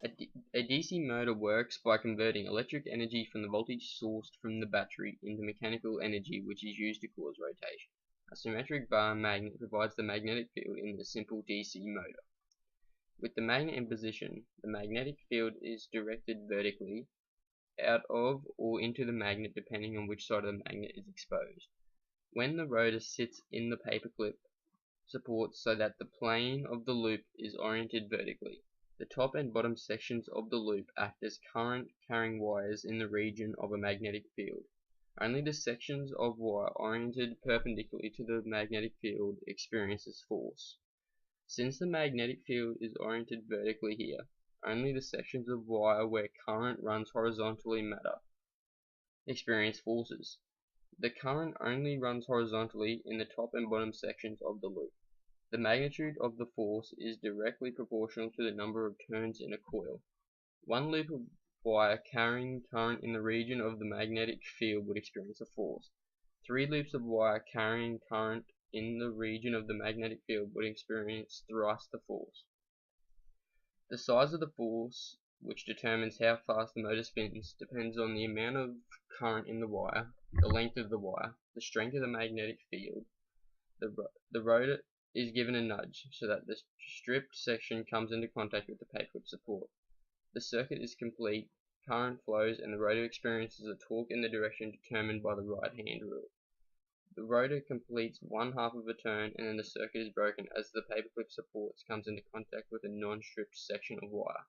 A DC motor works by converting electric energy from the voltage sourced from the battery into mechanical energy which is used to cause rotation. A symmetric bar magnet provides the magnetic field in the simple DC motor. With the magnet in position, the magnetic field is directed vertically out of or into the magnet depending on which side of the magnet is exposed. When the rotor sits in the paperclip supports so that the plane of the loop is oriented vertically, the top and bottom sections of the loop act as current carrying wires in the region of a magnetic field. Only the sections of wire oriented perpendicularly to the magnetic field experiences force. Since the magnetic field is oriented vertically here, only the sections of wire where current runs horizontally experience forces. The current only runs horizontally in the top and bottom sections of the loop. The magnitude of the force is directly proportional to the number of turns in a coil. One loop of wire carrying current in the region of the magnetic field would experience a force. 3 loops of wire carrying current in the region of the magnetic field would experience thrice the force. The size of the force, which determines how fast the motor spins, depends on the amount of current in the wire, the length of the wire, the strength of the magnetic field. The rotor is given a nudge so that the stripped section comes into contact with the paperclip support. The circuit is complete, current flows, and the rotor experiences a torque in the direction determined by the right-hand rule. The rotor completes one half of a turn and then the circuit is broken as the paperclip supports comes into contact with a non-stripped section of wire.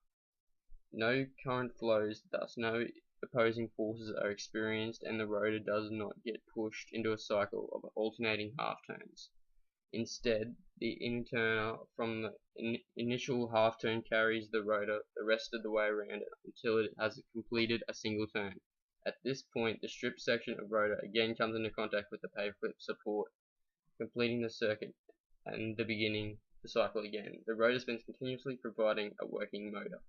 No current flows, thus no opposing forces are experienced and the rotor does not get pushed into a cycle of alternating half turns. Instead, the inner from the initial half turn carries the rotor the rest of the way around it until it has completed a single turn. At this point, the stripped section of rotor again comes into contact with the paperclip support, completing the circuit and beginning the cycle again. The rotor spins continuously, providing a working motor.